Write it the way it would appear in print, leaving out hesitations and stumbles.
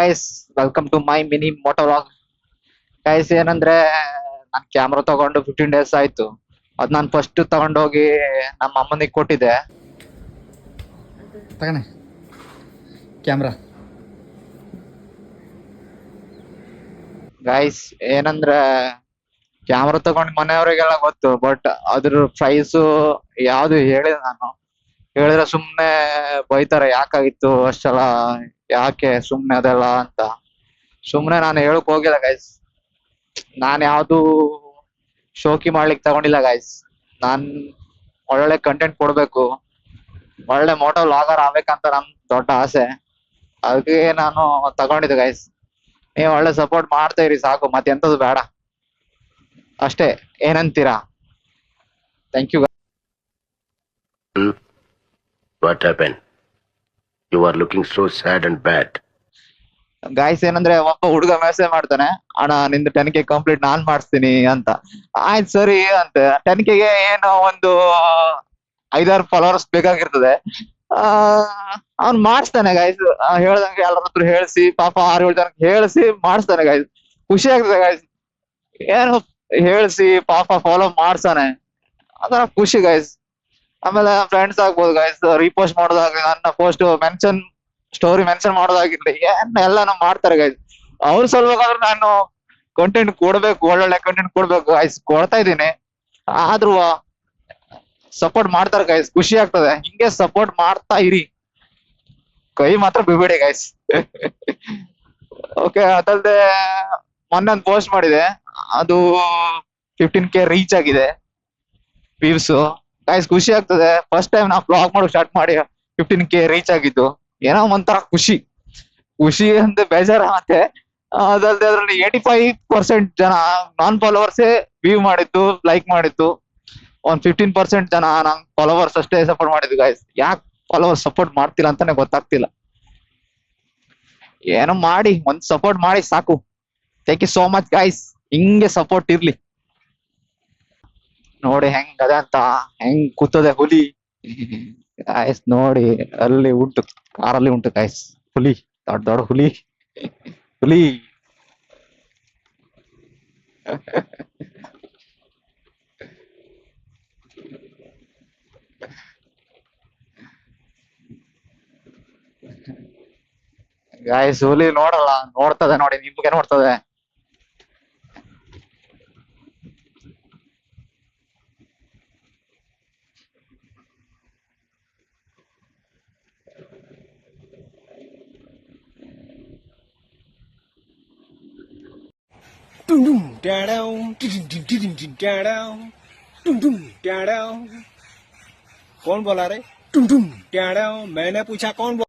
Guys, welcome to my mini motolog. Guys, ಏನಂದ್ರೆ ನಾನ್ camera ತಗೊಂಡು 15 ಡೇಸ್ ಆಯ್ತು. ಅದ್ ನಾನು ಫಸ್ಟ್ ತಗೊಂಡೋಗಿ ನಮ್ಮ ಅಮ್ಮನಿಗೆ ಕೊಟ್ಟಿದ್ದೆ. ತಗಣೆ ಕ್ಯಾಮ್ರಾ. ಗೈಸ್, ಏನಂದ್ರೆ ಕ್ಯಾಮ್ರಾ ತಗೊಂಡು ಮನೆಯವರಿಗೆಲ್ಲ ಗೊತ್ತು, ಬಟ್ ಅದ್ರ ಪ್ರೈಸು ಯಾವ್ದು ಹೇಳಿಲ್ಲ. ನಾನು ಹೇಳಿದ್ರೆ ಸುಮ್ನೆ ಬೈತಾರೆ, ಯಾಕಾಗಿತ್ತು ಅಷ್ಟೆಲ್ಲ, ಯಾಕೆ ಸುಮ್ನೆ ಅದೆಲ್ಲ ಅಂತ. ಸುಮ್ನೆ ನಾನು ಹೇಳಕ್ ಹೋಗಿಲ್ಲ ಗೈಸ್. ನಾನ್ ಯಾವ್ದು ಶೋಕಿ ಮಾಡ್ಲಿಕ್ಕೆ ತಗೊಂಡಿಲ್ಲ ಗೈಸ್. ನಾನ್ ಒಳ್ಳೊಳ್ಳೆ ಕಂಟೆಂಟ್ ಕೊಡ್ಬೇಕು, ಒಳ್ಳೆ ಮೋಟೋ ಲಾಗರ್ ಆಗ್ಬೇಕಂತ ನಮ್ ದೊಡ್ಡ ಆಸೆ. ಅದಕ್ಕೆ ನಾನು ತಗೊಂಡಿದ್ದೆ ಗೈಸ್. ನೀವ್ ಒಳ್ಳೆ ಸಪೋರ್ಟ್ ಮಾಡ್ತಾ ಇರಿ ಸಾಕು, ಮತ್ತೆ ಎಂತದು ಬೇಡ ಅಷ್ಟೇ. ಏನಂತೀರಾ? Thank you. What happened? You are looking so sad and bad. Guys, ಏನಂದ್ರೆ ಒಬ್ಬ ಹುಡುಗ ಮೆಸೇಜ್ ಮಾಡ್ತಾನೆ, ಅಣ್ಣ ನಿಂದು 10K ಕಂಪ್ಲೀಟ್ ನಾನ್ ಮಾಡಿಸ್ತೀನಿ ಅಂತ. ಆಯ್ತು ಸರಿ ಅಂತ. 10K ಏನೋ ಒಂದು 5-6 ಫಾಲೋವರ್ಸ್ ಬೇಕಾಗಿರ್ತದೆ. ಅವ್ನ್ ಮಾಡಿಸ್ತಾನೆ ಗೈಸ್. ಹೇಳ್ದಂಗೆ ಎಲ್ಲರ ಹತ್ರ ಹೇಳ್ಸಿ, ಪಾಪ 6-7 ಜನಕ್ಕೆ ಹೇಳ್ಸಿ ಮಾಡಿಸ್ತಾನೆ ಗೈಸ್. ಖುಷಿ ಆಗ್ತದೆ ಗೈಸ್. ಏನು ಹೇಳ್ಸಿ ಪಾಪ ಫಾಲೋ ಮಾಡ್ಸಾನೆ, ಅದರ ಖುಷಿ ಗೈಸ್. ಆಮೇಲೆ ಫ್ರೆಂಡ್ಸ್ ಆಗ್ಬೋದು ಗೈಸ್, ರೀಪೋಸ್ಟ್ ಮಾಡೋದಾಗ್ಲಿ, ನನ್ನ ಪೋಸ್ಟ್ ಮೆನ್ಷನ್, ಸ್ಟೋರಿ ಮೆನ್ಷನ್ ಮಾಡೋದಾಗಿರ್ಲಿ, ಎಲ್ಲಾನು ಮಾಡ್ತಾರೆ ಗೈಸ್. ಅವ್ರ ಸಲುವಾಗಾದ್ರೂ ನಾನು ಕಂಟೆಂಟ್ ಕೊಡ್ಬೇಕು, ಒಳ್ಳೊಳ್ಳೆ ಕಂಟೆಂಟ್ ಕೊಡ್ಬೇಕು ಗೈಸ್. ಕೊಡ್ತಾ ಇದ್ದೀನಿ. ಆದ್ರೂ ಸಪೋರ್ಟ್ ಮಾಡ್ತಾರೆ ಗೈಸ್, ಖುಷಿ ಆಗ್ತದೆ. ಹಿಂಗೆ ಸಪೋರ್ಟ್ ಮಾಡ್ತಾ ಇರಿ, ಕೈ ಮಾತ್ರ ಬಿಬೇಡಿ ಗೈಸ್. ಓಕೆ, ಅದಲ್ದೆ ಮೊನ್ನೆ ಒಂದು ಪೋಸ್ಟ್ ಮಾಡಿದೆ, ಅದು 15K ರೀಚ್ ಆಗಿದೆ ವ್ಯೂಸ್ ಗೈಸ್. ಖುಷಿ ಆಗ್ತದೆ. ಫಸ್ಟ್ ಟೈಮ್ ನಾವು ಬ್ಲಾಗ್ ಮಾಡೋಕೆ ಸ್ಟಾರ್ಟ್ ಮಾಡಿ 15K ರೀಚ್ ಆಗಿದ್ದು, ಏನೋ ಒಂಥರ ಖುಷಿ. ಖುಷಿ ಅಂತ ಬೇಜಾರ. ಮತ್ತೆ ಅದಲ್ದೆ ಅದ್ರಲ್ಲಿ 85% ಜನ ನಾನ್ ಫಾಲೋವರ್ಸೇ ವ್ಯೂ ಮಾಡಿದ್ದು, ಲೈಕ್ ಮಾಡಿದ್ದು. ಒಂದ್ 15% ಜನ ನಂಗೆ ಫಾಲೋವರ್ಸ್ ಅಷ್ಟೇ ಸಪೋರ್ಟ್ ಮಾಡಿದ್ದು ಗೈಸ್. ಯಾಕೆ ಫಾಲೋವರ್ಸ್ ಸಪೋರ್ಟ್ ಮಾಡ್ತಿಲ್ಲ ಅಂತಾನೆ ಗೊತ್ತಾಗ್ತಿಲ್ಲ. ಏನೋ ಮಾಡಿ, ಒಂದ್ ಸಪೋರ್ಟ್ ಮಾಡಿ ಸಾಕು. Thank you so much guys. ಹಿಂಗೆ ಸಪೋರ್ಟ್ ಇರ್ಲಿ. ನೋಡಿ ಹೆಂಗ್ ಅದ ಅಂತ, ಹೆಂಗ್ ಕೂತದೆ ಹುಲಿ ಗಾಯ್ಸ್. ನೋಡಿ ಅಲ್ಲಿ ಉಂಟು, ಕಾರಲ್ಲಿ ಉಂಟು ಗಾಯ್ಸ್ ಹುಲಿ, ದೊಡ್ಡ ದೊಡ್ಡ ಹುಲಿ. ಹುಲಿ ಗಾಯ್ಸ್, ಹುಲಿ ನೋಡಲ್ಲ, ನೋಡ್ತದೆ ನೋಡಿ, ನಿಮ್ಗೆ ನೋಡ್ತದೆ. Dum dum da down, dum dum dum dum da down, dum dum da down. कौन बोला रे? Dum dum da down. मैंने पूछा कौन